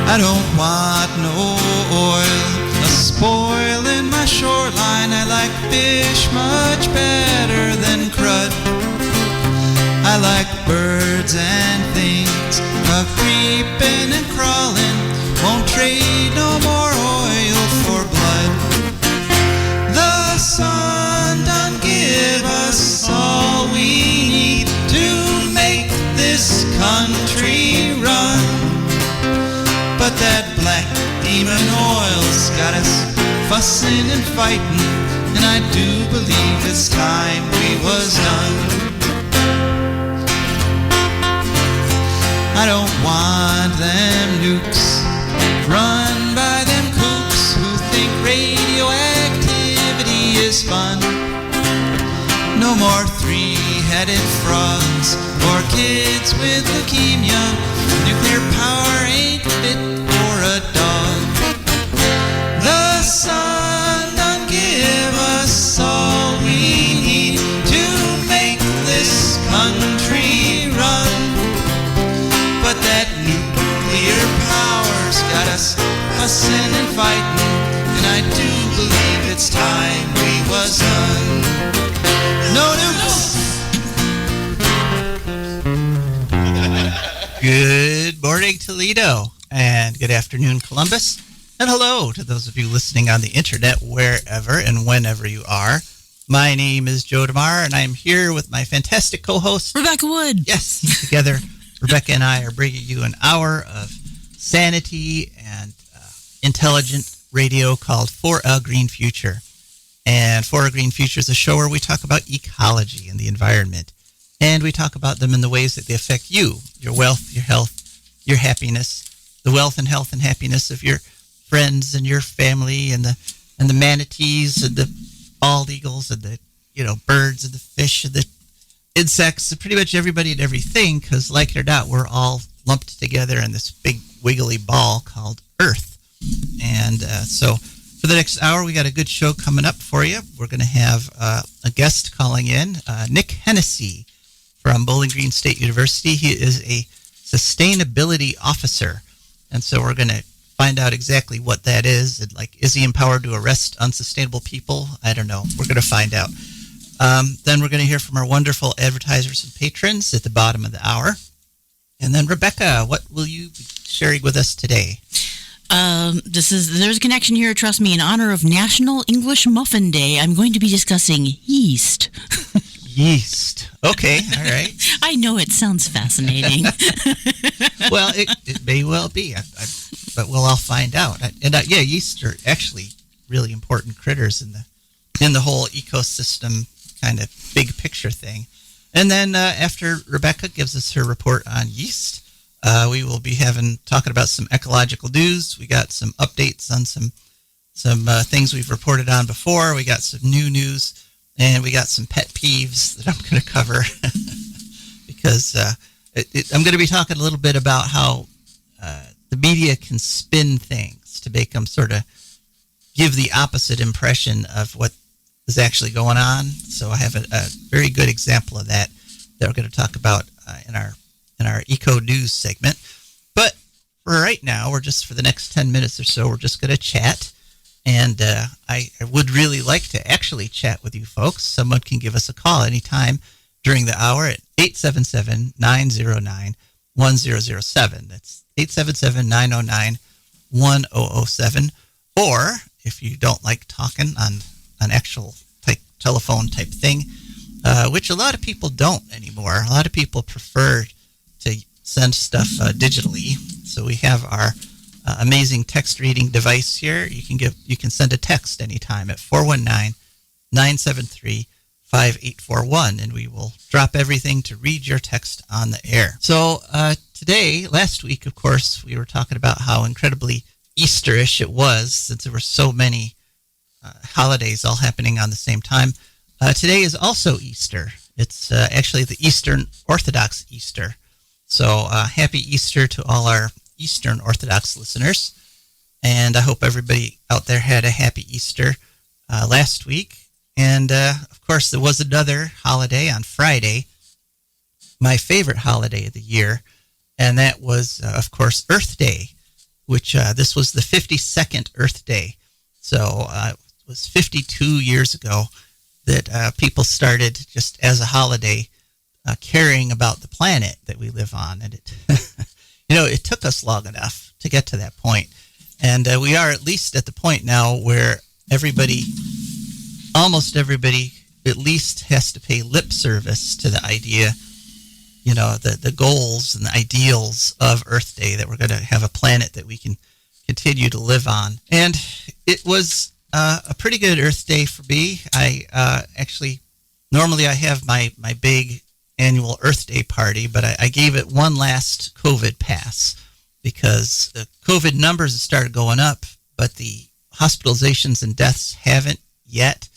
I don't want no oil, a spoil in my shoreline. I like fish much better than crud. I like birds and things, creeping and crawling. Won't trade no more oil for blood. The sun done give us all we need to make this country run. But that black demon oil's got us fussing and fighting, and I do believe it's time we was done. I don't want them nukes run by them kooks who think radioactivity is fun. No more three-headed frogs or kids with leukemia. Nuclear power ain't fit for a dog. The sun done give us all we need to make this country run. But that nuclear power's got us fussing and fighting, and I do believe it's time we was done. No nukes! Good morning, Toledo, and good afternoon, Columbus, and hello to those of you listening on the internet wherever and whenever you are. My name is Joe DeMare, and I'm here with my fantastic co-host, Rebecca Wood. Yes, together, Rebecca and I are bringing you an hour of sanity and intelligent radio called For a Green Future. And For a Green Future is a show where we talk about ecology and the environment. And we talk about them in the ways that they affect you, your wealth, your health, your happiness, the wealth and health and happiness of your friends and your family, and the manatees and the bald eagles and the birds and the fish and the insects, pretty much everybody and everything, because like it or not, we're all lumped together in this big wiggly ball called Earth. And so for the next hour, we got a good show coming up for you. We're going to have a guest calling in, Nick Hennessy from Bowling Green State University. He is a sustainability officer. And so we're going to find out exactly what that is. And is he empowered to arrest unsustainable people? I don't know. We're going to find out. Then we're going to hear from our wonderful advertisers and patrons at the bottom of the hour. And then, Rebecca, what will you be sharing with us today? There's a connection here, trust me. In honor of National English Muffin Day, I'm going to be discussing yeast. Yeast. Okay, all right. I know it sounds fascinating. Well, it may well be, but we'll all find out. Yeah, yeast are actually really important critters in the whole ecosystem kind of big picture thing. And then after Rebecca gives us her report on yeast, we will be talking about some ecological news. We got some updates on some things we've reported on before. We got some new news, and we got some pet peeves that I'm going to cover because I'm going to be talking a little bit about how the media can spin things to make them sort of give the opposite impression of what is actually going on. So I have a very good example of that we're going to talk about in our Eco News segment. But for right now, for the next 10 minutes or so, we're just going to chat. And I would really like to actually chat with you folks. Someone can give us a call anytime during the hour at 877-909-1007. That's 877-909-1007. Or if you don't like talking on an actual telephone type thing, which a lot of people don't anymore. A lot of people prefer to send stuff digitally. So we have our amazing text reading device here. You can send a text anytime at 419-973-5841, and we will drop everything to read your text on the air. So last week, of course, we were talking about how incredibly Easterish it was, since there were so many holidays all happening on the same time. Today is also Easter. It's actually the Eastern Orthodox Easter. So happy Easter to all our Eastern Orthodox listeners. And I hope everybody out there had a happy Easter last week. And, of course, there was another holiday on Friday, my favorite holiday of the year, and that was, of course, Earth Day. which this was the 52nd Earth Day. So it was 52 years ago that people started just as a holiday caring about the planet that we live on. And it, it took us long enough to get to that point. And we are at least at the point now where almost everybody at least has to pay lip service to the idea, the goals and the ideals of Earth Day, that we're going to have a planet that we can continue to live on. And it was a pretty good Earth Day for me. Normally I have my big annual Earth Day party, but I gave it one last COVID pass because the COVID numbers have started going up, but the hospitalizations and deaths haven't yet.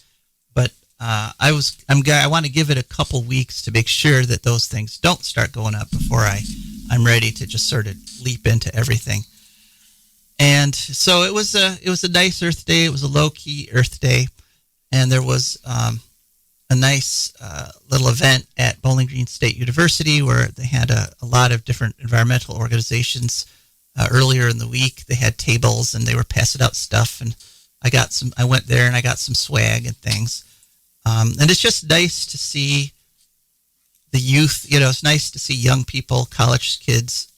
But I want to give it a couple weeks to make sure that those things don't start going up before I'm ready to just sort of leap into everything. And so it was a nice Earth Day. It was a low-key Earth Day, and there was a nice little event at Bowling Green State University where they had a lot of different environmental organizations. Earlier in the week, they had tables and they were passing out stuff, and I went there and I got some swag and things. And it's just nice to see the youth. It's nice to see young people, college kids,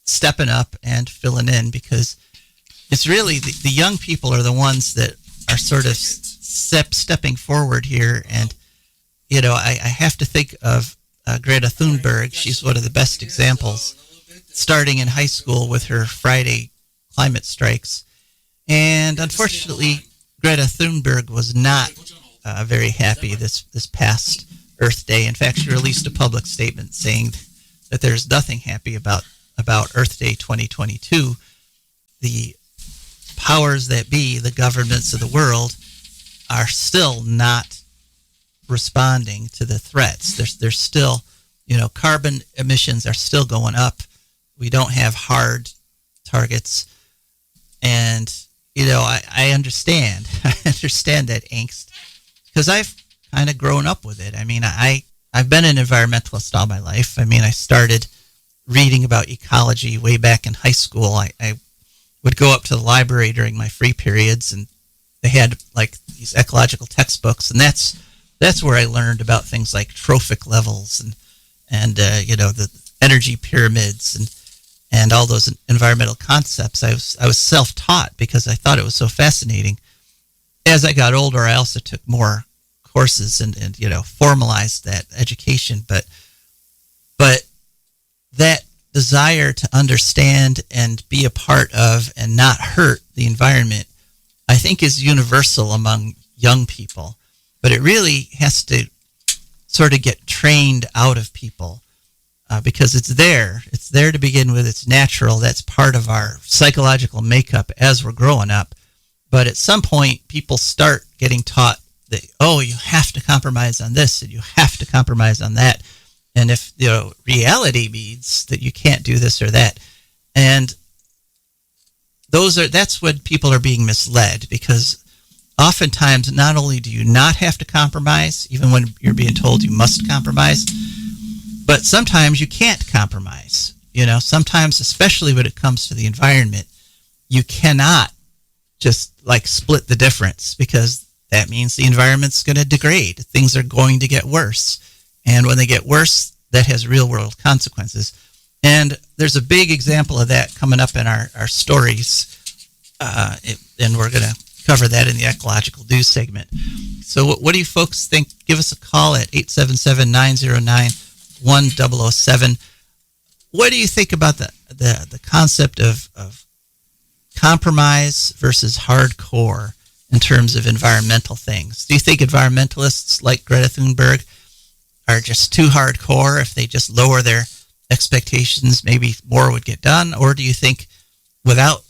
stepping up and filling in, because it's really the young people are the ones that are sort of stepping forward here. And, I have to think of Greta Thunberg. She's one of the best examples, starting in high school with her Friday climate strikes. And unfortunately, Greta Thunberg was not very happy this past Earth Day. In fact, she released a public statement saying that there's nothing happy about Earth Day 2022. The powers that be, the governments of the world, are still not responding to the threats. There's still, carbon emissions are still going up. We don't have hard targets. And, I understand. I understand that angst because I've kind of grown up with it. I mean, I've been an environmentalist all my life. I mean, I started reading about ecology way back in high school. I would go up to the library during my free periods, and they had like these ecological textbooks, and that's where I learned about things like trophic levels and the energy pyramids and all those environmental concepts. I was self-taught because I thought it was so fascinating. As I got older, I also took more courses and formalized that education. But that desire to understand and be a part of and not hurt the environment, I think, is universal among young people. But it really has to sort of get trained out of people. Because it's there to begin with. It's natural. That's part of our psychological makeup as we're growing up. But at some point, people start getting taught that, you have to compromise on this and you have to compromise on that. And if reality means that you can't do this or that, and that's when people are being misled, because oftentimes not only do you not have to compromise, even when you're being told you must compromise, but sometimes you can't compromise. Sometimes, especially when it comes to the environment, you cannot just split the difference, because that means the environment's going to degrade. Things are going to get worse. And when they get worse, that has real world consequences. And there's a big example of that coming up in our stories. And we're going to cover that in the Ecological News segment. So what do you folks think? Give us a call at 877-909-1007. What do you think about the concept of compromise versus hardcore in terms of environmental things? Do you think environmentalists like Greta Thunberg are just too hardcore? If they just lower their expectations, maybe more would get done? Or do you think without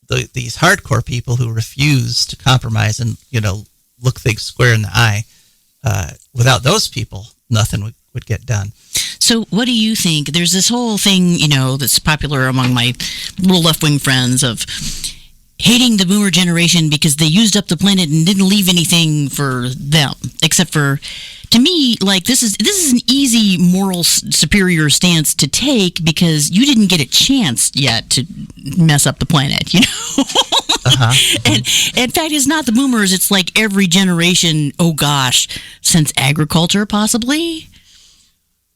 these hardcore people who refuse to compromise and look things square in the eye, without those people, nothing would get done? So what do you think? There's this whole thing, that's popular among my little left-wing friends of hating the boomer generation because they used up the planet and didn't leave anything for them, except for to me, like, this is an easy moral superior stance to take because you didn't get a chance yet to mess up the planet, you know? And in fact, it's not the boomers. It's like every generation, oh gosh, since agriculture, possibly?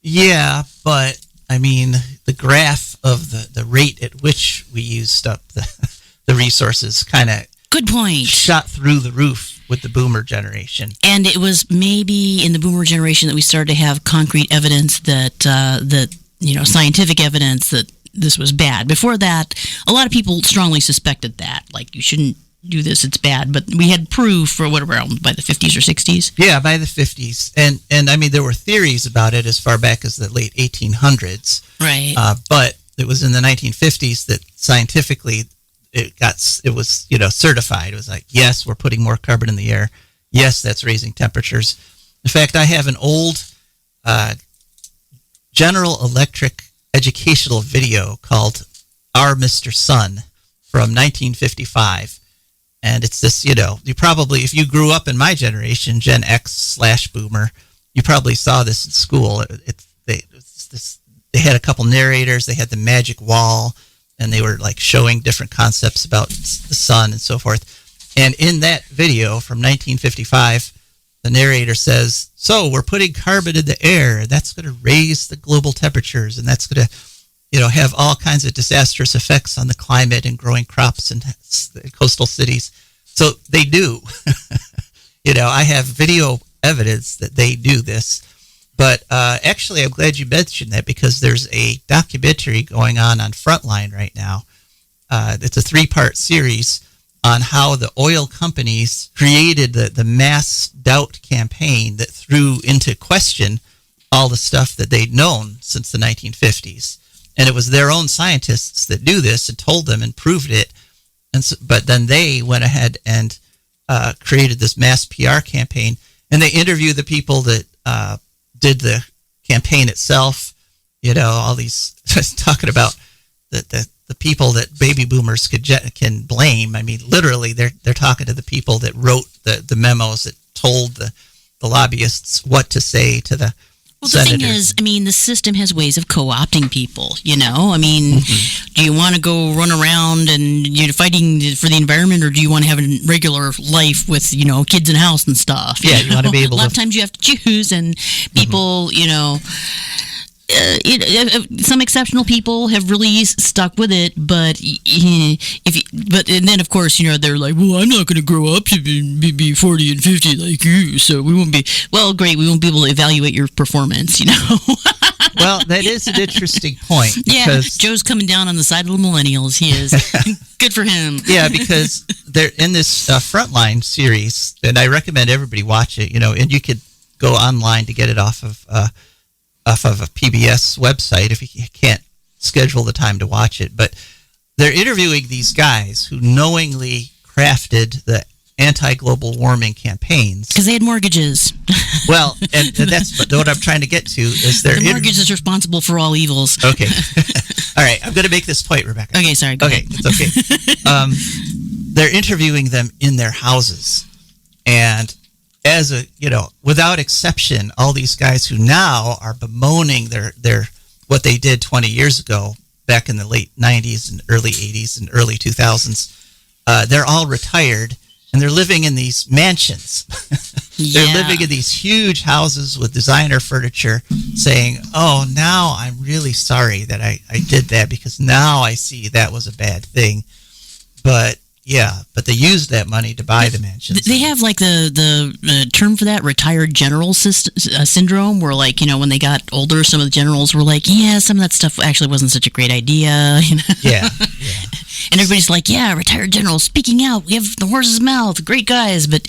Yeah, but, I mean, the graph of the rate at which we used up the resources kind of good point. Shot through the roof with the boomer generation. And it was maybe in the boomer generation that we started to have concrete evidence that scientific evidence that this was bad. Before that, a lot of people strongly suspected that, like, you shouldn't do this, it's bad. But we had proof for whatever, by the 50s or 60s. Yeah, by the 50s. And I mean, there were theories about it as far back as the late 1800s. Right. But it was in the 1950s that scientifically it was certified. It was like, yes, we're putting more carbon in the air. Yes, that's raising temperatures. In fact, I have an old General Electric educational video called Our Mr. Sun from 1955. And it's this, you probably, if you grew up in my generation, Gen X/Boomer, you probably saw this in school. They had a couple narrators. They had the magic wall. And they were like showing different concepts about the sun and so forth. And in that video from 1955, the narrator says, so we're putting carbon in the air, and that's going to raise the global temperatures, and that's going to, have all kinds of disastrous effects on the climate and growing crops in coastal cities. So they do. I have video evidence that they do this. But actually, I'm glad you mentioned that because there's a documentary going on Frontline right now. It's a 3-part series on how the oil companies created the mass doubt campaign that threw into question all the stuff that they'd known since the 1950s. And it was their own scientists that knew this and told them and proved it. But then they went ahead and created this mass PR campaign. And they interviewed the people that did the campaign itself, all these, talking about the people that baby boomers can blame. I mean, literally, they're talking to the people that wrote the memos that told the lobbyists what to say to the senators. Thing is, I mean, the system has ways of co-opting people, I mean, do you want to go run around and you're fighting for the environment, or do you want to have a regular life with, kids in a house and stuff? Yeah, you want to be able to. A lot of times you have to choose, and people, some exceptional people have really stuck with it, but and then of course they're like, well, I'm not going to grow up to be 40 and 50 like you, so we won't be great. We won't be able to evaluate your performance, Well, that is an interesting point. Yeah, Joe's coming down on the side of the millennials. He is. Good for him. Yeah, because they're in this Frontline series, and I recommend everybody watch it. And you could go online to get it off of a PBS website if you can't schedule the time to watch it. But they're interviewing these guys who knowingly crafted the anti-global warming campaigns. Because they had mortgages. Well, and that's what I'm trying to get to is the mortgage is responsible for all evils. Okay. All right, I'm going to make this point, Rebecca. Okay, sorry. Go ahead. It's okay. They're interviewing them in their houses, and as without exception, all these guys who now are bemoaning their what they did 20 years ago, back in the late 90s and early 80s and early 2000s, they're all retired, and they're living in these mansions. They're living in these huge houses with designer furniture, saying, oh, now I'm really sorry that I did that, because now I see that was a bad thing. But they used that money to buy the mansions. They have like the term for that, retired general syndrome, where when they got older, some of the generals were like, yeah, some of that stuff actually wasn't such a great idea. Yeah. And everybody's like, yeah, retired generals speaking out. We have the horse's mouth, great guys, but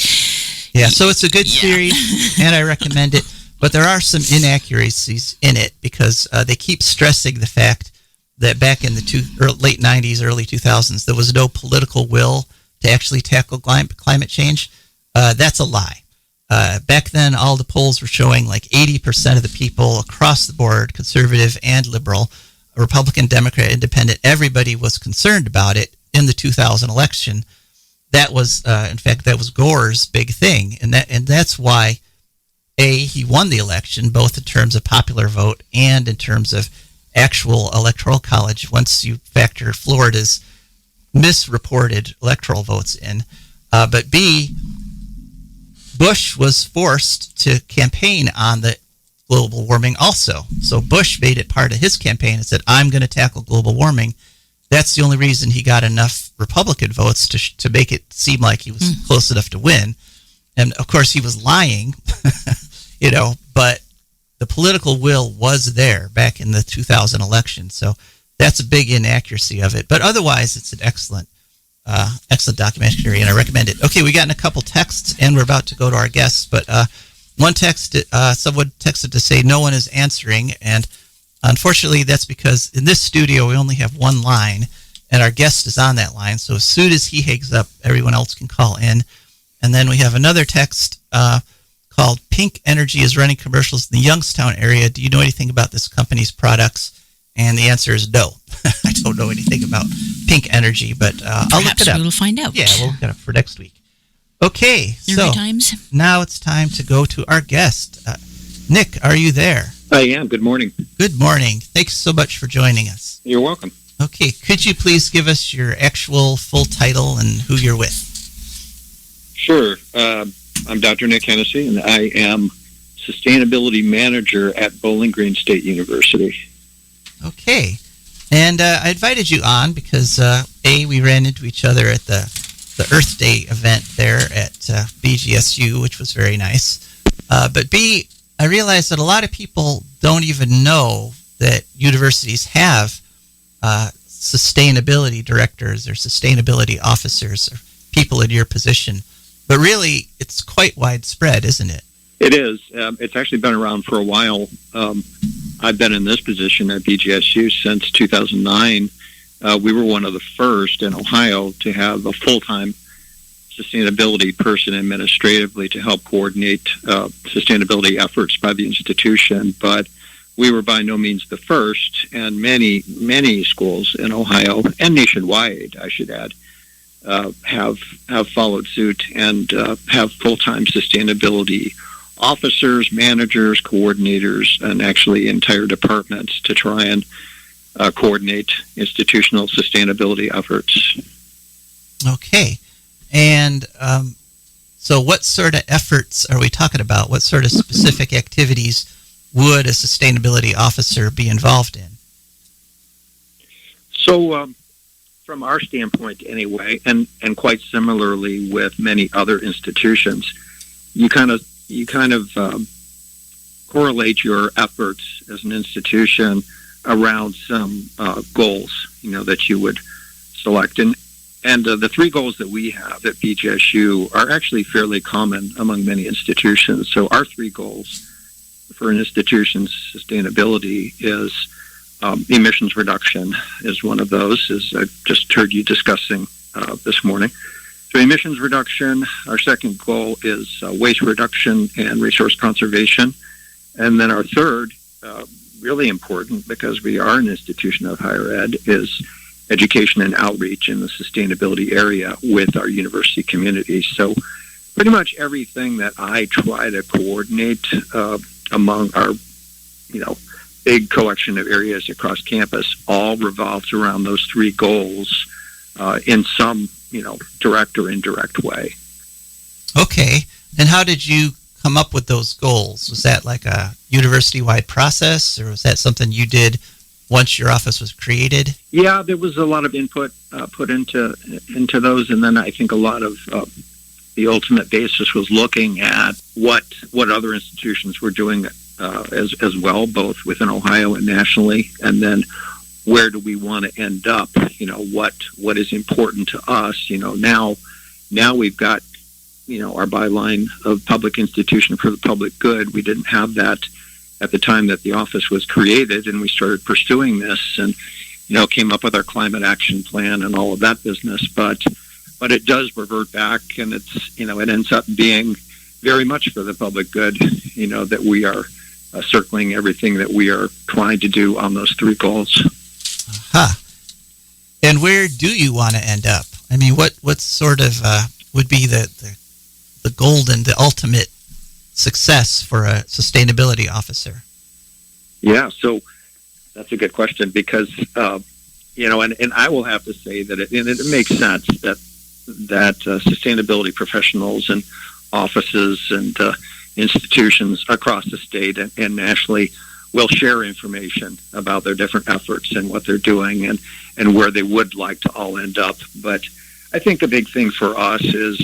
yeah. So it's a good series, and I recommend it. But there are some inaccuracies in it because they keep stressing the fact that back in the late 90s, early 2000s, there was no political will to actually tackle climate change. That's a lie. Back then, all the polls were showing like 80% of the people across the board, conservative and liberal, Republican, Democrat, Independent, everybody was concerned about it in the 2000 election. That was, in fact, that was Gore's big thing, and that's why he won the election, both in terms of popular vote and in terms of actual electoral college, once you factor Florida's misreported electoral votes in. But B, Bush was forced to campaign on the global warming also. So Bush made it part of his campaign and said, I'm going to tackle global warming. That's the only reason he got enough Republican votes to make it seem like he was close enough to win. And, of course, he was lying, but the political will was there back in the 2000 election. So that's a big inaccuracy of it. But otherwise, it's an excellent documentary, and I recommend it. Okay, we got in a couple texts, and we're about to go to our guests. But one text, someone texted to say no one is answering, and unfortunately, that's because in this studio, we only have one line, and our guest is on that line. So as soon as he hangs up, everyone else can call in. And then we have another text called Pink Energy is running commercials in the Youngstown area. Do you know anything about this company's products? And the answer is no. I don't know anything about Pink Energy, but I'll look it up. We'll find out. Yeah, we'll look it up for next week. Okay, so now it's time to go to our guest. Nick, are you there? I am. Good morning. Good morning. Thanks so much for joining us. You're welcome. Okay, could you please give us your actual full title and who you're with? Sure. I'm Dr. Nick Hennessy, and I am Sustainability Manager at Bowling Green State University. Okay. And I invited you on because, we ran into each other at the Earth Day event there at Bgsu, which was very nice. But B, I realized that a lot of people don't even know that universities have sustainability directors or sustainability officers or people in your position. But really, it's quite widespread, isn't it? It is. It's actually been around for a while. I've been in this position at Bgsu since 2009. We were one of the first in Ohio to have a full-time sustainability person administratively to help coordinate sustainability efforts by the institution. But we were by no means the first, and many, many schools in Ohio and nationwide, I should add, have followed suit and have full-time sustainability officers, managers, coordinators, and actually entire departments to try and coordinate institutional sustainability efforts. Okay. And so what sort of efforts are we talking about? What sort of specific activities would a sustainability officer be involved in? So from our standpoint anyway, and quite similarly with many other institutions, you kind of correlate your efforts as an institution around some goals, that you would select. And the three goals that we have at Bgsu are actually fairly common among many institutions. So our three goals for an institution's sustainability is emissions reduction is one of those, as I just heard you discussing this morning. So emissions reduction, our second goal is waste reduction and resource conservation. And then our third, really important because we are an institution of higher ed, is education and outreach in the sustainability area with our university community. So pretty much everything that I try to coordinate among our, big collection of areas across campus all revolves around those three goals in some, direct or indirect way. Okay. And how did you come up with those goals? Was that like a university-wide process, or was that something you did once your office was created? Yeah, there was a lot of input put into those, and then I think a lot of the ultimate basis was looking at what other institutions were doing as well, both within Ohio and nationally, and then where do we want to end up? What is important to us? Now we've got our byline of public institution for the public good. We didn't have that at the time that the office was created, and we started pursuing this, and came up with our climate action plan and all of that business. But it does revert back, and it's it ends up being very much for the public good. That we are circling everything that we are trying to do on those three goals. Aha. And where do you want to end up? I mean, what sort of would be the golden, the ultimate success for a sustainability officer? Yeah, so that's a good question because, and I will have to say that it makes sense that sustainability professionals and offices and institutions across the state and nationally will share information about their different efforts and what they're doing and where they would like to all end up. But I think the big thing for us is,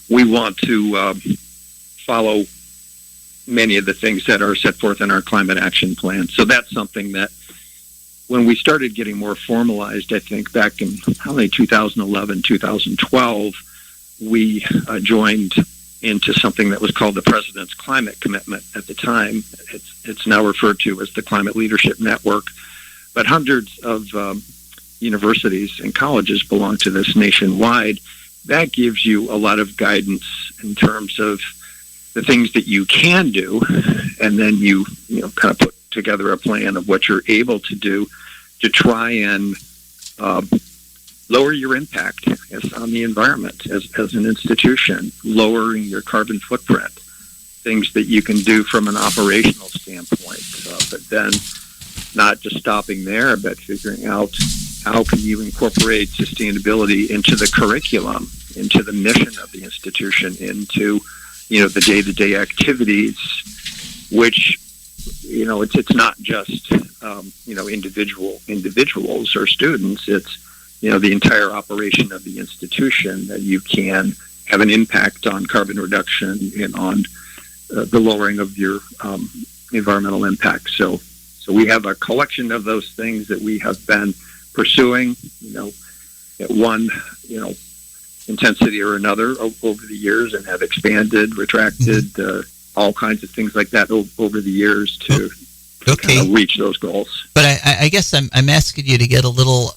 we want to follow many of the things that are set forth in our climate action plan. So that's something that when we started getting more formalized, I think back in 2011, 2012, we joined into something that was called the President's Climate Commitment at the time. It's now referred to as the Climate Leadership Network. But hundreds of universities and colleges belong to this nationwide. That gives you a lot of guidance in terms of the things that you can do, and then you kind of put together a plan of what you're able to do to try and lower your impact on the environment as an institution, lowering your carbon footprint, things that you can do from an operational standpoint, but then not just stopping there, but figuring out how can you incorporate sustainability into the curriculum, into the mission of the institution, into the day-to-day activities, which it's not just individuals or students. It's the entire operation of the institution that you can have an impact on carbon reduction and on the lowering of your environmental impact. So we have a collection of those things that we have been pursuing, at one, intensity or another over the years, and have expanded, retracted, all kinds of things like that over the years to kind of reach those goals. But I guess I'm asking you to get a little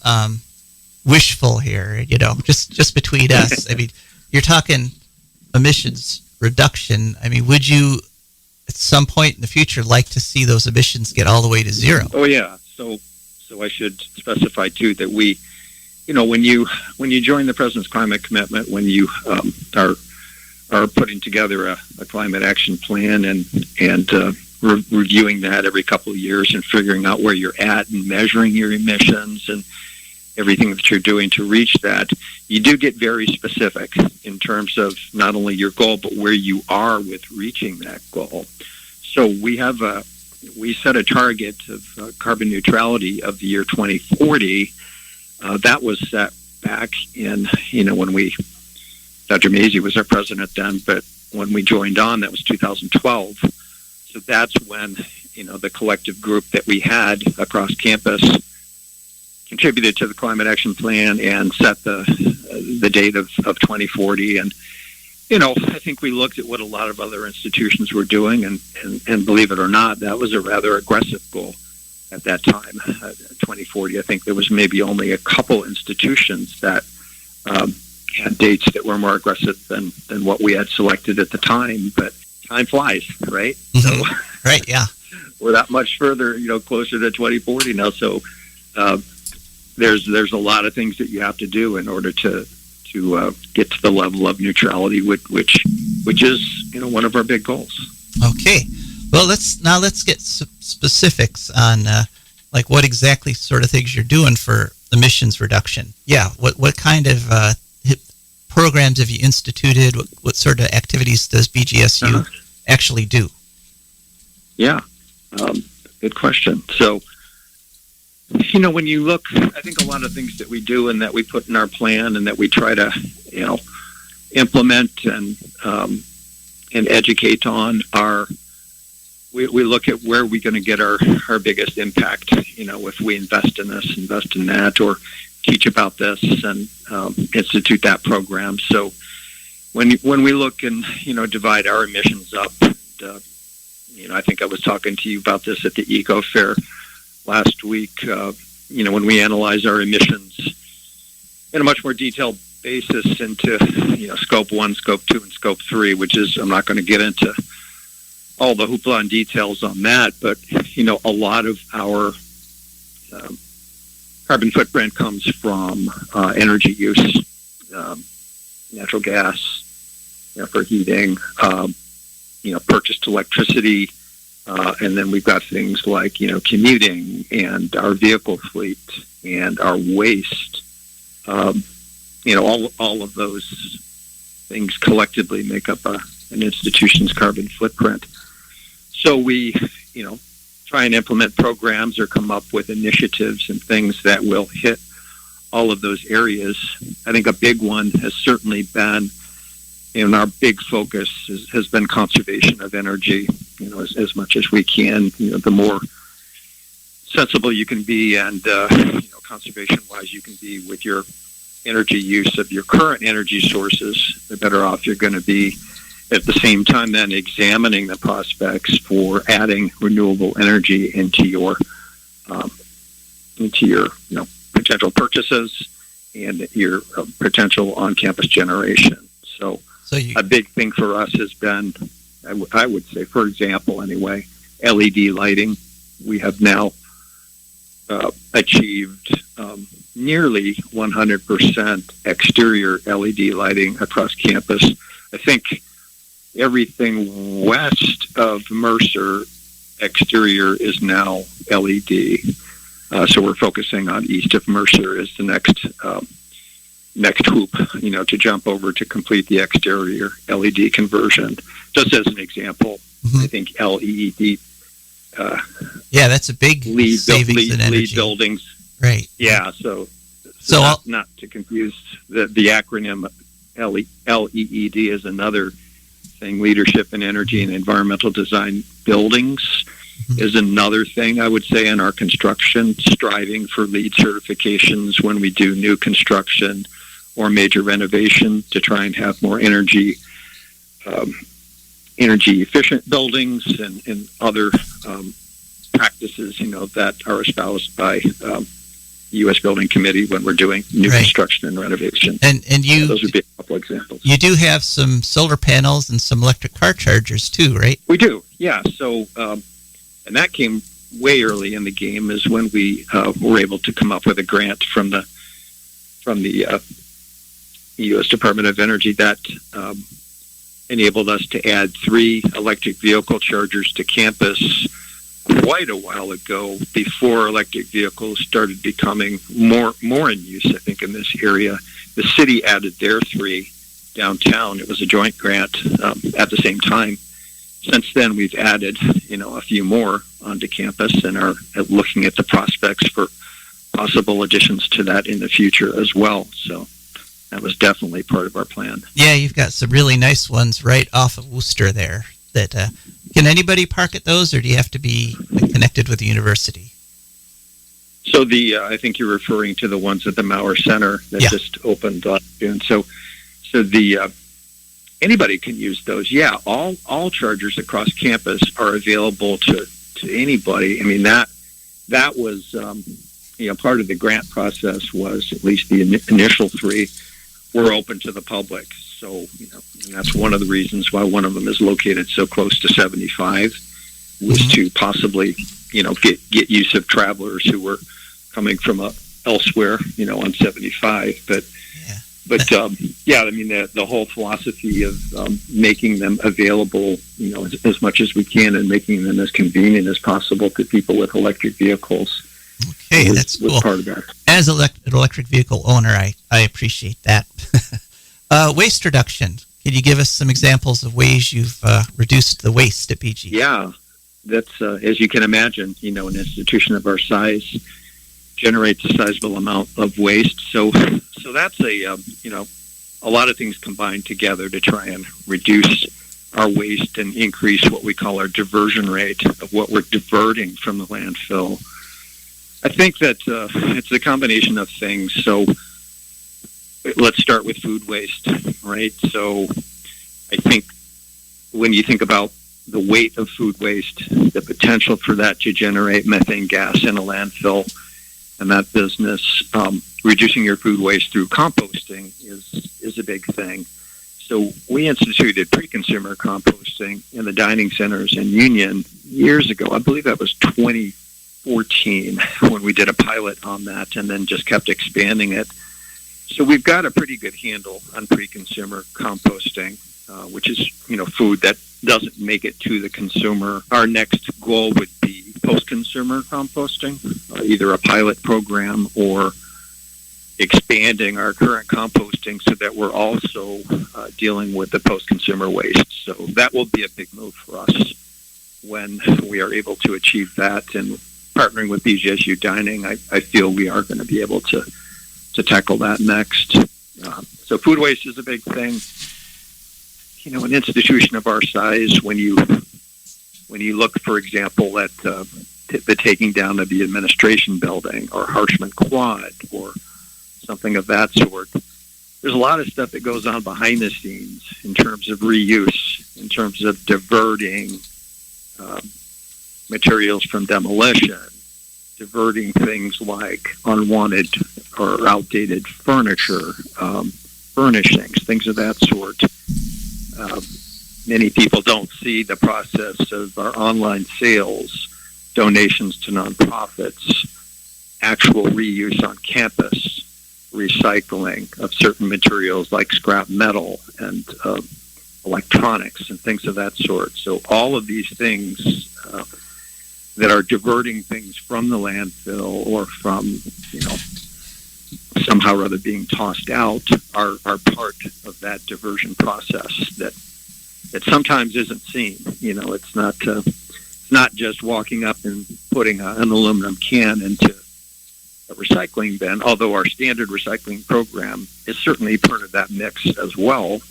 wishful here, just between us. I mean, you're talking emissions reduction. I mean, would you at some point in the future like to see those emissions get all the way to zero? Oh yeah. So I should specify too that we, when you join the President's Climate Commitment, when you are putting together a climate action plan and reviewing that every couple of years and figuring out where you're at and measuring your emissions and everything that you're doing to reach that, you do get very specific in terms of not only your goal, but where you are with reaching that goal. So we set a target of carbon neutrality of the year 2040. That was set back in, when Dr. Mazie was our president then, but when we joined on, that was 2012. So that's when, the collective group that we had across campus contributed to the climate action plan and set the date of 2040. And, I think we looked at what a lot of other institutions were doing, and believe it or not, that was a rather aggressive goal at that time, 2040. I think there was maybe only a couple institutions that had dates that were more aggressive than what we had selected at the time. But time flies, right? Mm-hmm. So, right, yeah. We're that much further, closer to 2040 now. So there's a lot of things that you have to do in order to get to the level of neutrality, which is one of our big goals. Okay, well let's get specifics on like what exactly sort of things you're doing for emissions reduction. Yeah, what kind of programs have you instituted? What sort of activities does Bgsu actually do? Yeah, good question. So, when you look, I think a lot of things that we do and that we put in our plan and that we try to, implement and educate on are, we look at where we're going to get our biggest impact, if we invest in this, invest in that, or teach about this and institute that program. So when we look and, divide our emissions up, I think I was talking to you about this at the Eco Fair last week, when we analyze our emissions in a much more detailed basis into, scope 1, scope 2, and scope 3, which is, I'm not going to get into all the hoopla and details on that, but, a lot of our carbon footprint comes from energy use, natural gas, for heating, purchased electricity, and then we've got things like, commuting and our vehicle fleet and our waste. All of those things collectively make up an institution's carbon footprint. So we, try and implement programs or come up with initiatives and things that will hit all of those areas. I think a big one has certainly been, and our big focus has been conservation of energy, as much as we can. The more sensible you can be and, conservation-wise you can be with your energy use of your current energy sources, the better off you're going to be. At the same time, then examining the prospects for adding renewable energy into your potential purchases and your potential on-campus generation. So a big thing for us has been, I would say, for example, anyway, LED lighting. We have now achieved nearly 100% exterior LED lighting across campus. I think everything west of Mercer exterior is now LED. So we're focusing on east of Mercer as the next hoop, to jump over to complete the exterior LED conversion. Just as an example, I think LED. That's a big savings in energy. Lead buildings. Right. Yeah. So not to confuse the acronym LEED is another thing. Leadership in energy and environmental design buildings is another thing, I would say, in our construction, striving for LEED certifications when we do new construction or major renovation to try and have more energy efficient buildings and other practices, that are espoused by U.S. Building Committee when we're doing new construction and renovation. And those would be a couple examples. You do have some solar panels and some electric car chargers too, right? We do, yeah. So, and that came way early in the game, is when we were able to come up with a grant from the U.S. Department of Energy that enabled us to add 3 electric vehicle chargers to campus quite a while ago, before electric vehicles started becoming more in use, I think, in this area. The city added their 3 downtown. It was a joint grant at the same time. Since then, we've added, a few more onto campus and are looking at the prospects for possible additions to that in the future as well. So that was definitely part of our plan. Yeah, you've got some really nice ones right off of Worcester there. That can anybody park at those, or do you have to be connected with the university? So I think you're referring to the ones at the Maurer Center that just opened last June. So anybody can use those. Yeah, all chargers across campus are available to anybody. I mean, that was part of the grant process was, at least the initial 3 were open to the public. So, and that's one of the reasons why one of them is located so close to 75, was to possibly, get use of travelers who were coming from elsewhere, on 75. But the whole philosophy of making them available, as much as we can, and making them as convenient as possible to people with electric vehicles. Okay, that's cool. Was part of that. As an electric vehicle owner, I appreciate that. Waste reduction. Can you give us some examples of ways you've reduced the waste at BG? Yeah, that's as you can imagine, an institution of our size generates a sizable amount of waste. So that's a lot of things combined together to try and reduce our waste and increase what we call our diversion rate of what we're diverting from the landfill. I think that it's a combination of things. So let's start with food waste, right? So I think when you think about the weight of food waste, the potential for that to generate methane gas in a landfill, and that business, reducing your food waste through composting is a big thing. So we instituted pre-consumer composting in the dining centers in Union years ago. I believe that was 2014 when we did a pilot on that, and then just kept expanding it. So we've got a pretty good handle on pre-consumer composting. which is, food that doesn't make it to the consumer. Our next goal would be post-consumer composting, either a pilot program or expanding our current composting so that we're also dealing with the post-consumer waste. So that will be a big move for us when we are able to achieve that. And partnering with Bgsu Dining, I feel we are going to be able to tackle that next. So food waste is a big thing. An institution of our size, when you look, for example, at the taking down of the administration building or Harshman Quad or something of that sort, there's a lot of stuff that goes on behind the scenes in terms of reuse, in terms of diverting materials from demolition, diverting things like unwanted or outdated furniture, furnishings, things of that sort. Many people don't see the process of our online sales, donations to nonprofits, actual reuse on campus, recycling of certain materials like scrap metal and electronics and things of that sort. So all of these things that are diverting things from the landfill or from, somehow or other being tossed out are part of that diversion process that sometimes isn't seen. It's not just walking up and putting an aluminum can into a recycling bin, although our standard recycling program is certainly part of that mix as well.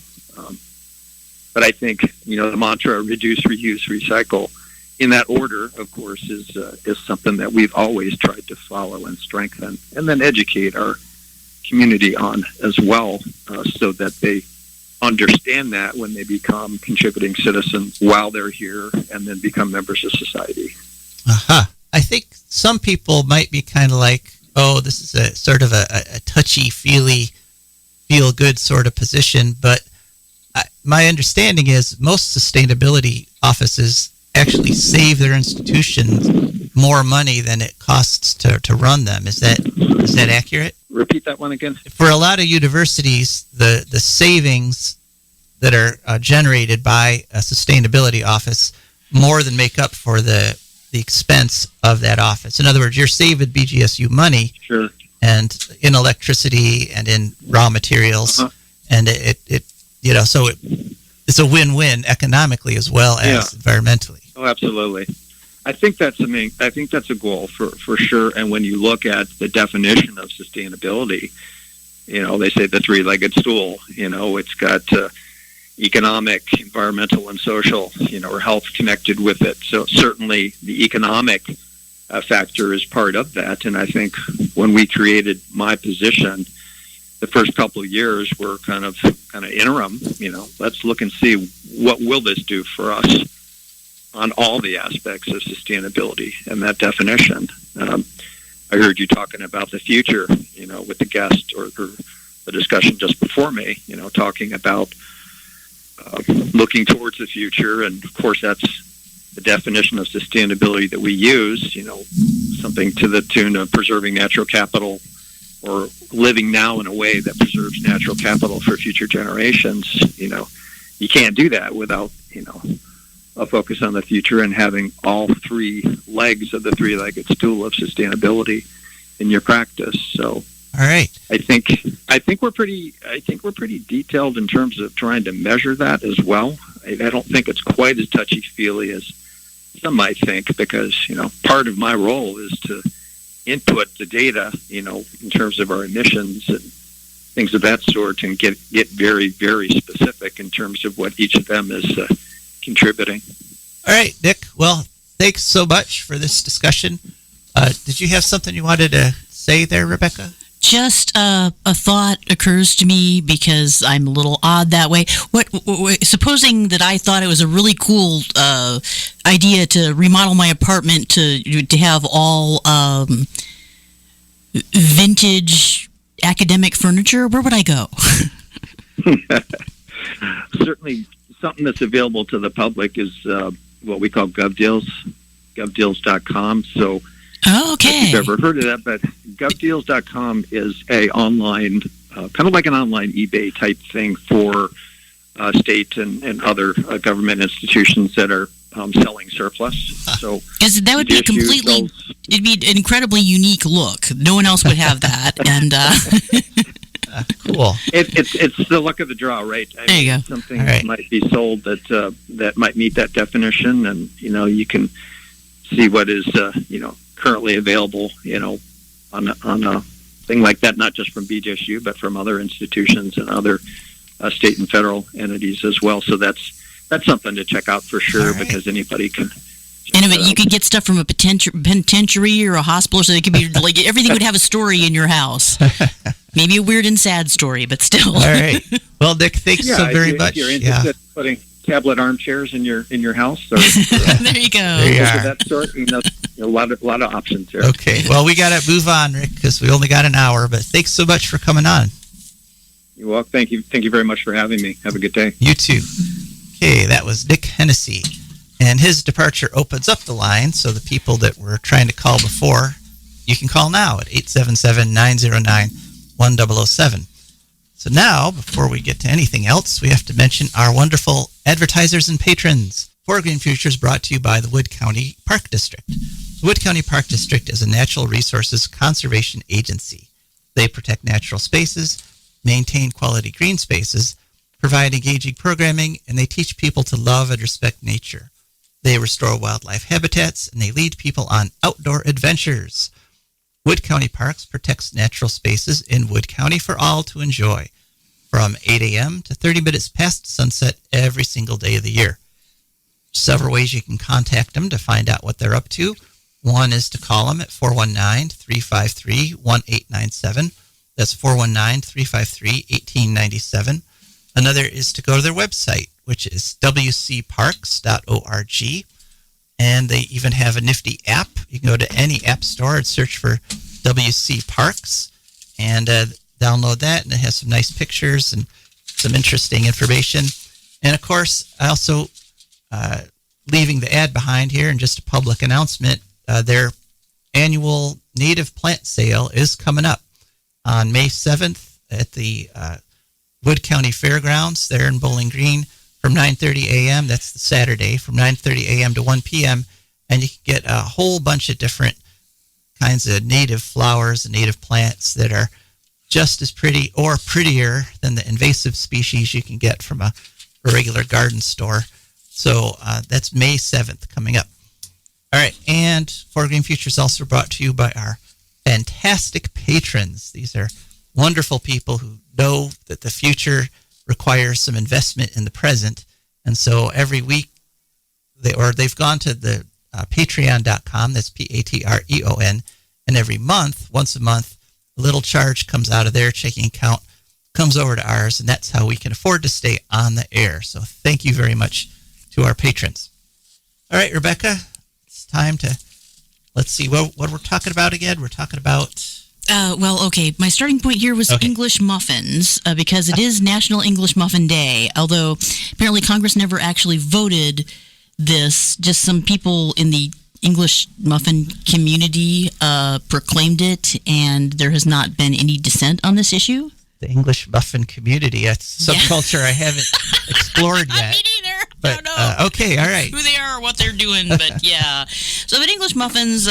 But I think, the mantra reduce, reuse, recycle, in that order, of course, is something that we've always tried to follow and strengthen, and then educate our community on as well, so that they understand that when they become contributing citizens while they're here and then become members of society. I think some people might be kind of like, oh, this is a sort of a touchy-feely, feel-good sort of position, but my understanding is most sustainability offices actually save their institutions more money than it costs to run them. Is that accurate? Repeat that one again. For a lot of universities, the savings that are generated by a sustainability office more than make up for the expense of that office. In other words, you're saving BGSU money, sure, and in electricity and in raw materials, and so it's a win-win economically as well as environmentally. Oh, absolutely. I think that's a goal for sure. And when you look at the definition of sustainability, they say the three-legged stool. It's got economic, environmental, and social, or health connected with it. So certainly the economic factor is part of that. And I think when we created my position, the first couple of years were kind of interim. Let's look and see what will this do for us on all the aspects of sustainability and that definition. I heard you talking about the future, with the guest or the discussion just before me, talking about looking towards the future. And of course, that's the definition of sustainability that we use, something to the tune of preserving natural capital or living now in a way that preserves natural capital for future generations. You can't do that without, a focus on the future and having all three legs of the three-legged stool of sustainability in your practice. So, all right, I think we're pretty detailed in terms of trying to measure that as well. I don't think it's quite as touchy-feely as some might think, because part of my role is to input the data, in terms of our emissions and things of that sort, and get very, very specific in terms of what each of them is contributing. All right, Nick. Well, thanks so much for this discussion. Did you have something you wanted to say there, Rebecca? Just a thought occurs to me, because I'm a little odd that way. Supposing that I thought it was a really cool idea to remodel my apartment to have all vintage academic furniture, where would I go? Certainly, something that's available to the public is what we call GovDeals, govdeals.com. So, okay. If you've ever heard of that, but govdeals.com is a online, kind of like an online eBay type thing for state and other government institutions that are selling surplus. So that would be completely, it'd be an incredibly unique look. No one else would have that. And cool. It's the luck of the draw, right? There you go. Something might be sold that might meet that definition, and you can see what is currently available, on a thing like that, not just from Bgsu, but from other institutions and other state and federal entities as well. So that's something to check out for sure, because anybody can. And you could get stuff from a penitentiary or a hospital, so it could be like everything would have a story in your house. Maybe a weird and sad story, but still. All right. Well, Nick, thanks so very much. If you're interested in putting tablet armchairs in your house, or there you go. There you are. That sort, a lot of options there. Okay. Well, we got to move on, Rick, because we only got an hour. But thanks so much for coming on. You're welcome. Thank you very much for having me. Have a good day. You too. Okay, that was Nick Hennessy. And his departure opens up the line, so the people that were trying to call before, you can call now at 877-909-1007. So now, before we get to anything else, we have to mention our wonderful advertisers and patrons. For Green Future is brought to you by the Wood County Park District. The Wood County Park District is a natural resources conservation agency. They protect natural spaces, maintain quality green spaces, provide engaging programming, and they teach people to love and respect nature. They restore wildlife habitats, and they lead people on outdoor adventures. Wood County Parks protects natural spaces in Wood County for all to enjoy, from 8 a.m. to 30 minutes past sunset every single day of the year. Several ways you can contact them to find out what they're up to. One is to call them at 419-353-1897. That's 419-353-1897. Another is to go to their website, which is wcparks.org. And they even have a nifty app. You can go to any app store and search for WC Parks and download that. And it has some nice pictures and some interesting information. And, of course, I also, leaving the ad behind here and just a public announcement, their annual native plant sale is coming up on May 7th at the Wood County Fairgrounds there in Bowling Green from 9:30 a.m. That's the Saturday, from 9:30 a.m. to 1 p.m. And you can get a whole bunch of different kinds of native flowers and native plants that are just as pretty or prettier than the invasive species you can get from a regular garden store. So that's May 7th coming up. All right, and For Green Future is also brought to you by our fantastic patrons. These are wonderful people who know that the future requires some investment in the present. And so every week, they've gone to the patreon.com, that's Patreon, and every month, once a month, a little charge comes out of their checking account, comes over to ours, and that's how we can afford to stay on the air. So thank you very much to our patrons. All right, Rebecca, it's time to, let's see, what we're talking about again. We're talking about... okay. My starting point here was English muffins, because it is National English Muffin Day, although apparently Congress never actually voted this. Just some people in the English muffin community proclaimed it, and there has not been any dissent on this issue. The English muffin community, that's subculture I haven't explored yet. Me neither. But, I don't know. Okay, all right. Who they are or what they're doing, but yeah. So the English muffins...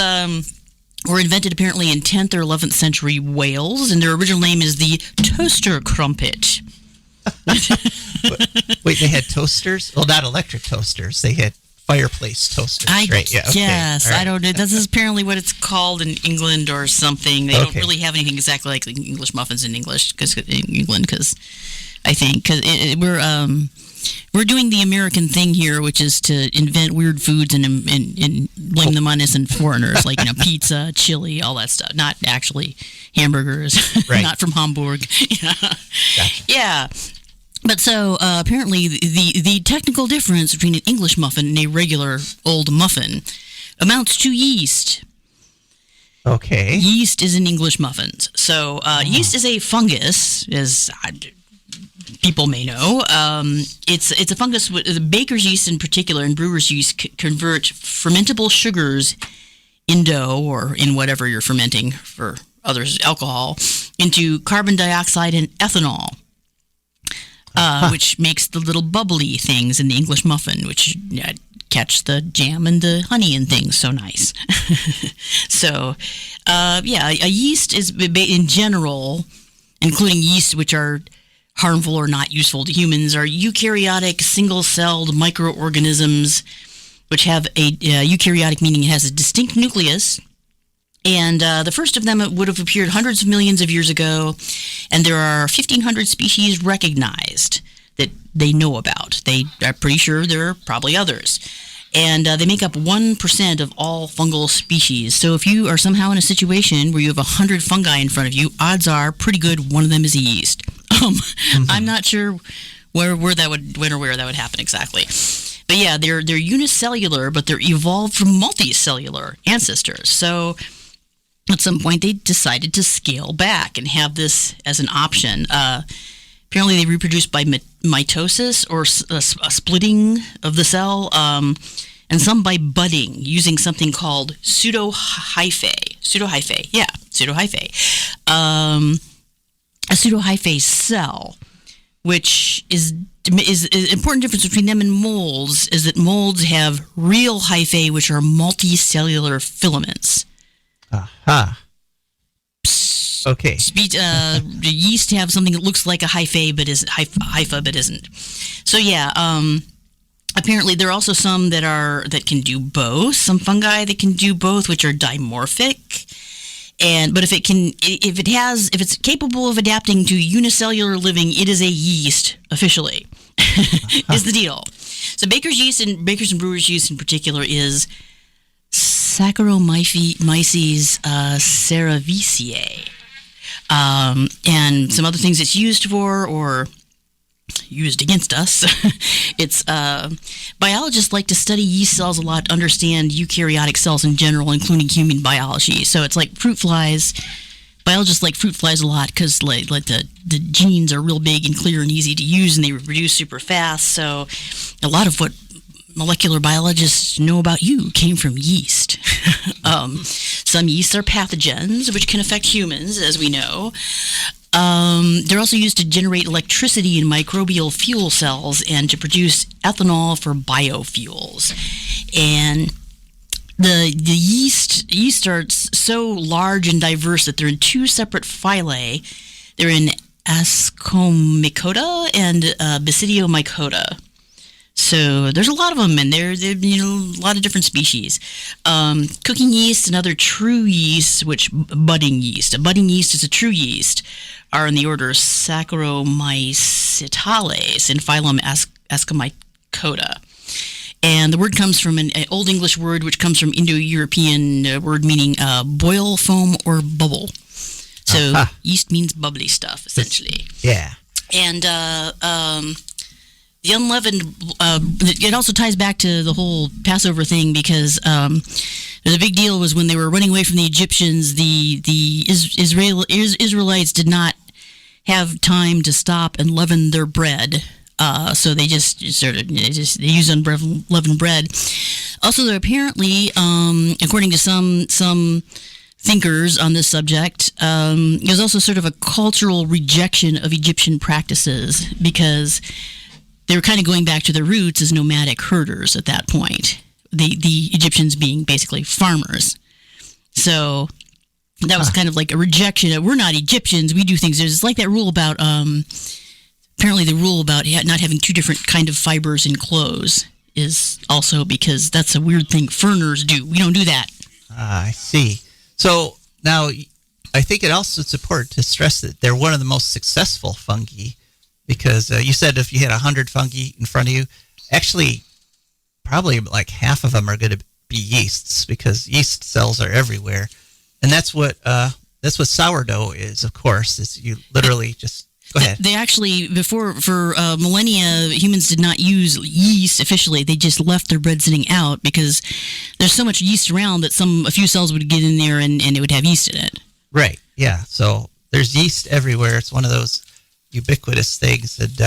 were invented apparently in 10th or 11th century Wales, and their original name is the toaster crumpet. Wait, they had toasters? Well, not electric toasters. They had fireplace toasters, right? Yeah, okay. Yes, right. I don't know. This is apparently what it's called in England or something. They don't really have anything exactly like English muffins in England, because I think we're doing the American thing here, which is to invent weird foods and blame them on us and foreigners, like pizza, chili, all that stuff. Not actually hamburgers, right. Not from Hamburg. Gotcha. Yeah. But so apparently the technical difference between an English muffin and a regular old muffin amounts to yeast. Okay. Yeast is in English muffins. So yeast is a fungus, as people may know. It's a fungus. The baker's yeast in particular, and brewer's yeast, convert fermentable sugars in dough or in whatever you're fermenting, for others alcohol, into carbon dioxide and ethanol. which makes the little bubbly things in the English muffin, which catch the jam and the honey and things so nice. So, a yeast is, in general, including yeast which are harmful or not useful to humans, are eukaryotic, single-celled microorganisms which have a eukaryotic, meaning it has a distinct nucleus. And the first of them would have appeared hundreds of millions of years ago, and there are 1,500 species recognized that they know about. They are pretty sure there are probably others. And they make up 1% of all fungal species. So if you are somehow in a situation where you have 100 fungi in front of you, odds are pretty good one of them is a yeast. I'm not sure when or where that would happen exactly. But yeah, they're unicellular, but they're evolved from multicellular ancestors. So at some point, they decided to scale back and have this as an option. Apparently, they reproduce by mitosis, or a splitting of the cell, and some by budding, using something called pseudohyphae. Pseudohyphae. A pseudohyphae cell, which is important difference between them and molds, is that molds have real hyphae, which are multicellular filaments. Aha. Okay. The yeast have something that looks like a hyphae, but isn't hypha, but isn't. So apparently there are also some that can do both. Some fungi that can do both, which are dimorphic. But if it's capable of adapting to unicellular living, it is a yeast officially. Is the deal. So baker's and brewers yeast in particular is Saccharomyces cerevisiae. And some other things it's used for or used against us. It's biologists like to study yeast cells a lot to understand eukaryotic cells in general, including human biology. So it's like fruit flies. Biologists like fruit flies a lot because like the genes are real big and clear and easy to use, and they reproduce super fast. So a lot of what molecular biologists know about you came from yeast. Some yeasts are pathogens, which can affect humans, as we know. They're also used to generate electricity in microbial fuel cells and to produce ethanol for biofuels. And the yeast are so large and diverse that they're in two separate phylae. They're in Ascomycota and Basidiomycota. So there's a lot of them, and there's a lot of different species. Cooking yeast and other true yeasts, which budding yeast. A budding yeast is a true yeast, are in the order Saccharomycetales in phylum Ascomycota. And the word comes from an Old English word, which comes from Indo-European word meaning boil, foam, or bubble. So yeast means bubbly stuff, essentially. Yeah. And the unleavened, it also ties back to the whole Passover thing because the big deal was when they were running away from the Egyptians, the Israelites did not have time to stop and leaven their bread. So they just use unleavened bread. Also, there apparently, according to some thinkers on this subject, there's also sort of a cultural rejection of Egyptian practices because they were kind of going back to their roots as nomadic herders at that point. The Egyptians being basically farmers. So that was kind of like a rejection of, we're not Egyptians, we do things. There's like that rule about, apparently the rule about not having two different kind of fibers in clothes is also because that's a weird thing foreigners do. We don't do that. I see. So now I think it also is important to stress that they're one of the most successful fungi. Because you said if you had 100 fungi in front of you, actually, probably like half of them are going to be yeasts because yeast cells are everywhere, and that's what sourdough is. Of course, is you literally just go ahead. They actually for millennia, humans did not use yeast officially. They just left their bread sitting out because there's so much yeast around that a few cells would get in there and it would have yeast in it. Right. Yeah. So there's yeast everywhere. It's one of those ubiquitous things, and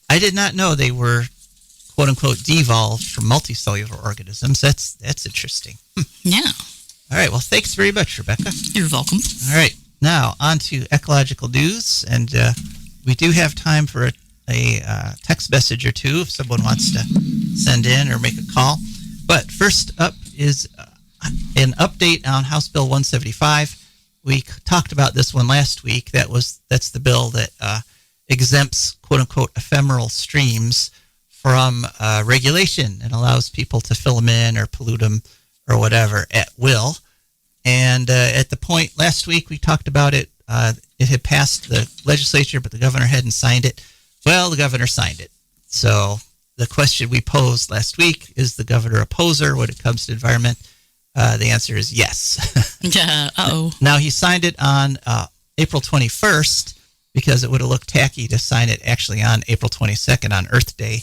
I did not know they were quote unquote devolved from multicellular organisms. That's interesting. Yeah. All right. Well, thanks very much, Rebecca. You're welcome. All right. Now on to ecological news, and we do have time for a a text message or two if someone wants to send in or make a call. But first up is an update on House Bill 175. We talked about this one last week. That's the bill that exempts quote-unquote ephemeral streams from regulation and allows people to fill them in or pollute them or whatever at will. And at the point last week we talked about it, it had passed the legislature, but the governor hadn't signed it. Well, the governor signed it. So the question we posed last week, is the governor a poser when it comes to environment? The answer is yes. Uh-oh. Now, he signed it on April 21st because it would have looked tacky to sign it actually on April 22nd on Earth Day.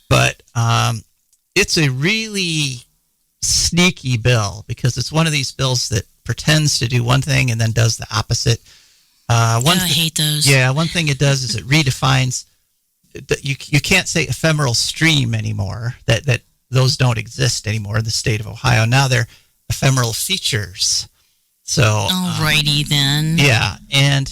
But it's a really sneaky bill because it's one of these bills that pretends to do one thing and then does the opposite. I hate those. Yeah, one thing it does is it redefines. You can't say ephemeral stream anymore. That those don't exist anymore in the state of Ohio. Now they're ephemeral features. So alrighty then. Yeah, and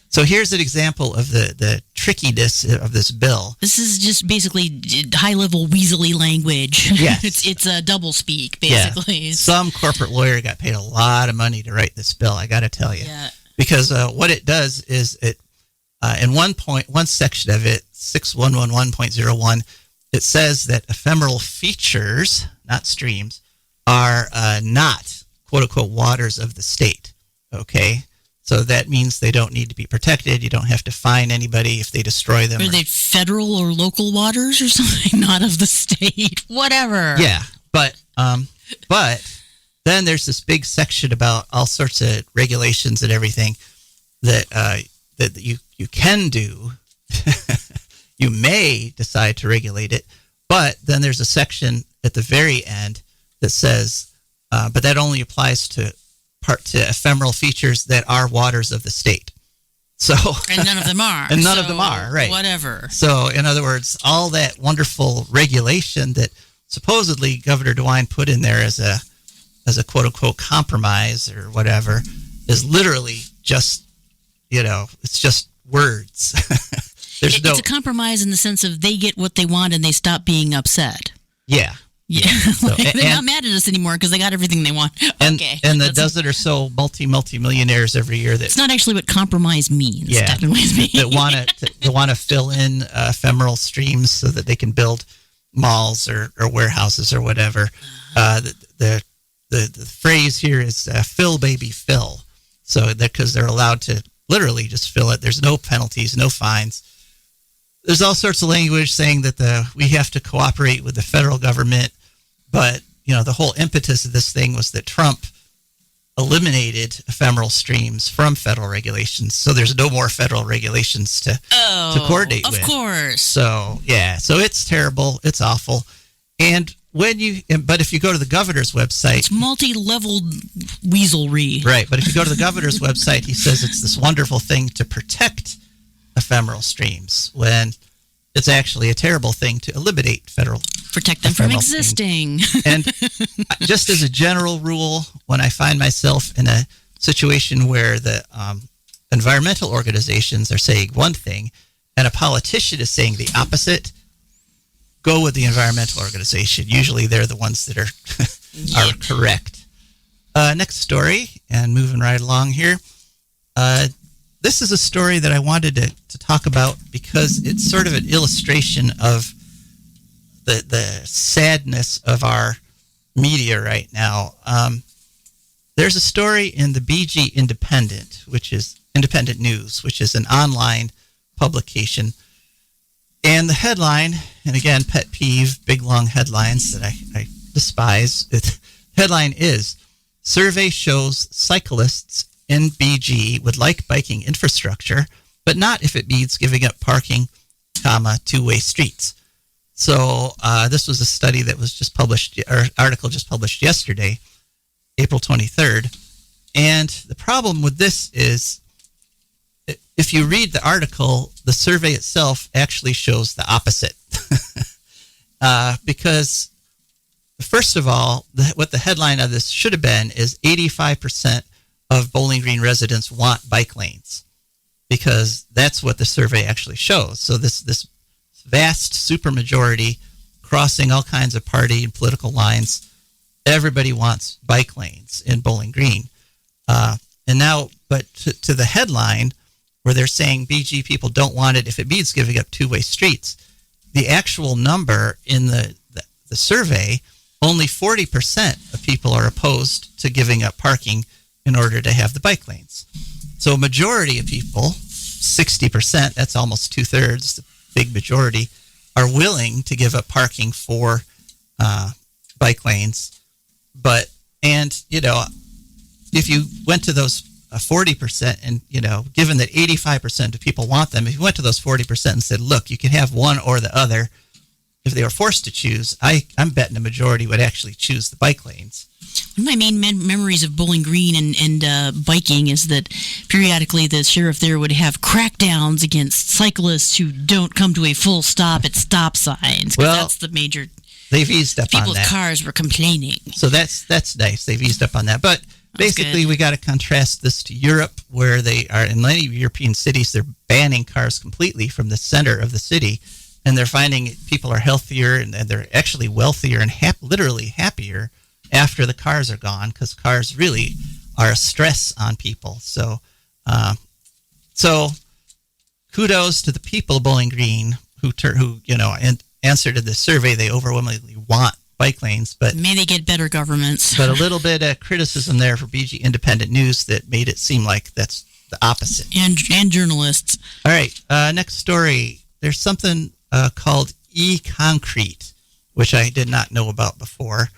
so here's an example of the trickiness of this bill. This is just basically high-level weaselly language. Yes. it's a double speak, basically. Yeah. Some corporate lawyer got paid a lot of money to write this bill, I got to tell you. Yeah. Because what it does is it, in one section of it, 6111.01, it says that ephemeral features, not streams, are not, quote-unquote, waters of the state, okay? So that means they don't need to be protected. You don't have to fine anybody if they destroy them. Are they federal or local waters or something? Not of the state. Whatever. Yeah, but then there's this big section about all sorts of regulations and everything that that you can do. You may decide to regulate it, but then there's a section at the very end that says, but that only applies to ephemeral features that are waters of the state. So and none of them are. And none of them are, right. Whatever. So in other words, all that wonderful regulation that supposedly Governor DeWine put in there as a quote unquote compromise or whatever is literally just, it's just words. It's a compromise in the sense of they get what they want and they stop being upset. Yeah. Yeah, so, they're not mad at us anymore because they got everything they want. And the dozen or so multi-millionaires every year that it's not actually what compromise means. Yeah, that want to fill in ephemeral streams so that they can build malls or warehouses or whatever. The phrase here is "fill, baby, fill." So because they're allowed to literally just fill it. There's no penalties, no fines. There's all sorts of language saying that we have to cooperate with the federal government, but the whole impetus of this thing was that Trump eliminated ephemeral streams from federal regulations, so there's no more federal regulations to coordinate with. Of course. So so it's terrible, it's awful, but if you go to the governor's website, it's multi-level weaselry. Right, but if you go to the governor's website, he says it's this wonderful thing to protect ephemeral streams when it's actually a terrible thing to eliminate protect them from existing. And just as a general rule, when I find myself in a situation where the environmental organizations are saying one thing and a politician is saying the opposite, go with the environmental organization. Usually they're the ones that are correct. Next story, and moving right along here. This is a story that I wanted to talk about because it's sort of an illustration of the sadness of our media right now. There's a story in the Bgsu Independent, which is Independent News, which is an online publication. And the headline, and again, pet peeve, big long headlines that I despise. The headline is, "Survey shows cyclists in Bgsu would like biking infrastructure, but not if it means giving up parking, two-way streets." So this was a study that was just published, or article just published yesterday, April 23rd. And the problem with this is, if you read the article, the survey itself actually shows the opposite. Because, first of all, what the headline of this should have been is 85% of Bowling Green residents want bike lanes. because that's what the survey actually shows. So this vast supermajority crossing all kinds of party and political lines, everybody wants bike lanes in Bowling Green. And now, but to the headline where they're saying BG people don't want it if it means giving up two-way streets, the actual number in the survey, only 40% of people are opposed to giving up parking in order to have the bike lanes. So a majority of people, 60%, that's almost two-thirds, the big majority, are willing to give up parking for bike lanes. If you went to those 40% and, given that 85% of people want them, if you went to those 40% and said, look, you can have one or the other, if they were forced to choose, I'm betting a majority would actually choose the bike lanes. One of my main memories of Bowling Green and biking is that periodically the sheriff there would have crackdowns against cyclists who don't come to a full stop at stop signs. Well, that's the major. They've eased up on that. People's cars were complaining. So that's nice. They've eased up on that. But basically, we got to contrast this to Europe, where they are in many European cities. They're banning cars completely from the center of the city, and they're finding people are healthier and they're actually wealthier and literally happier after the cars are gone, because cars really are a stress on people. So kudos to the people of Bowling Green who in answer to this survey, they overwhelmingly want bike lanes, but may they get better governments. But a little bit of criticism there for BG Independent News that made it seem like that's the opposite. And journalists. All right, next story. There's something called ecocrete, which I did not know about before,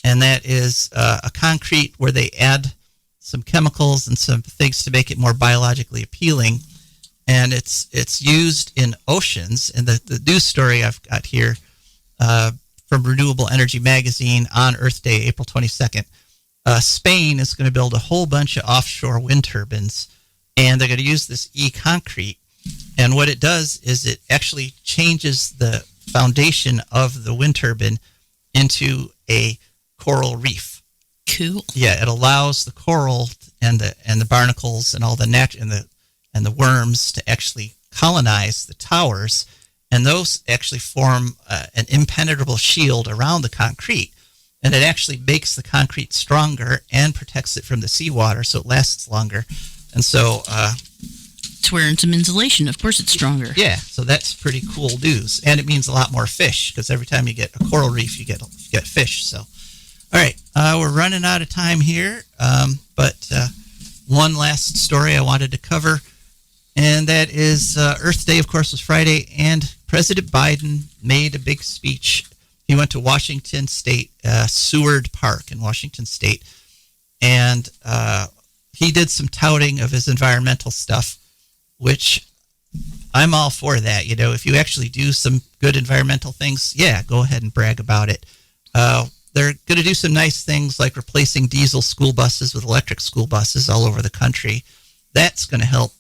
and that is a concrete where they add some chemicals and some things to make it more biologically appealing, and it's used in oceans. And the news story I've got here from Renewable Energy Magazine on Earth Day, April 22nd, Spain is going to build a whole bunch of offshore wind turbines, and they're going to use this ecocrete. And what it does is it actually changes the foundation of the wind turbine into a coral reef. Cool. Yeah, it allows the coral and the barnacles and all the and the worms to actually colonize the towers, and those actually form an impenetrable shield around the concrete, and it actually makes the concrete stronger and protects it from the seawater, so it lasts longer. And so it's wearing some insulation. Of course, it's stronger. Yeah, so that's pretty cool news, and it means a lot more fish, because every time you get a coral reef, you get fish. So, all right, we're running out of time here, but one last story I wanted to cover, and that is Earth Day, of course, was Friday, and President Biden made a big speech. He went to Washington State, Seward Park in Washington State, and he did some touting of his environmental stuff, which I'm all for that. If you actually do some good environmental things, yeah, go ahead and brag about it. They're going to do some nice things like replacing diesel school buses with electric school buses all over the country. That's going to help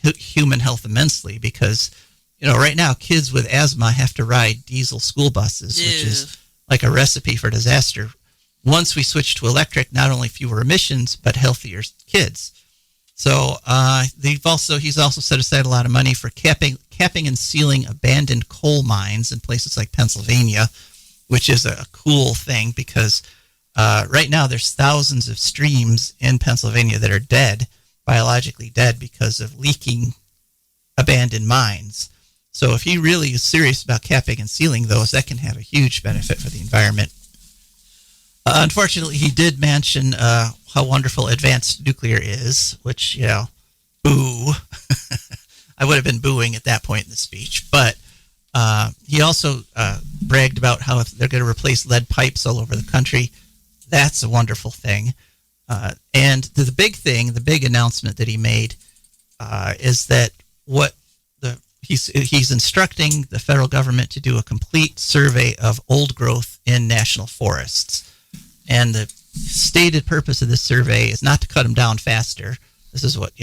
human health immensely, because right now kids with asthma have to ride diesel school buses, which is like a recipe for disaster. Once we switch to electric, not only fewer emissions but healthier kids. So he's also set aside a lot of money for capping and sealing abandoned coal mines in places like Pennsylvania, which is a cool thing, because right now there's thousands of streams in Pennsylvania that are dead, biologically dead, because of leaking abandoned mines. So if he really is serious about capping and sealing those, that can have a huge benefit for the environment. Unfortunately, he did mention how wonderful advanced nuclear is, which, boo. I would have been booing at that point in the speech. But he also bragged about how they're going to replace lead pipes all over the country. That's a wonderful thing. And the big announcement that he made is that he's instructing the federal government to do a complete survey of old growth in national forests. And the stated purpose of this survey is not to cut them down faster. This is what,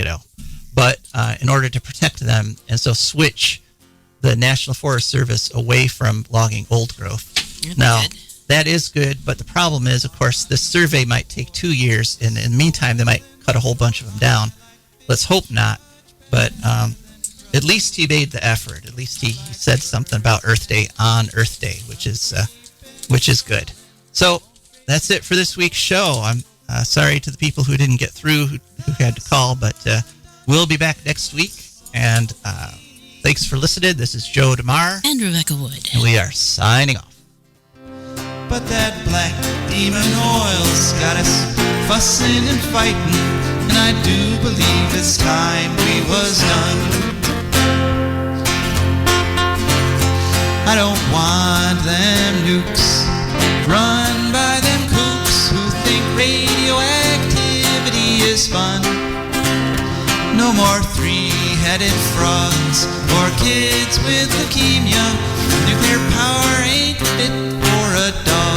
but in order to protect them, and so switch the National Forest Service away from logging old growth. Now, that is good, but the problem is, of course, this survey might take 2 years, and in the meantime, they might cut a whole bunch of them down. Let's hope not. but at least he made the effort. At least he said something about Earth Day on Earth Day, which is good. So that's it for this week's show. I'm sorry to the people who didn't get through, who had to call, but we'll be back next week. And thanks for listening. This is Joe DeMare and Rebecca Wood. And we are signing off. But that black demon oil's got us fussing and fighting, and I do believe it's time we was done. I don't want them nukes run by them kooks who think radioactivity is fun. No more three-headed frogs or kids with leukemia. Nuclear power ain't fit for a dog.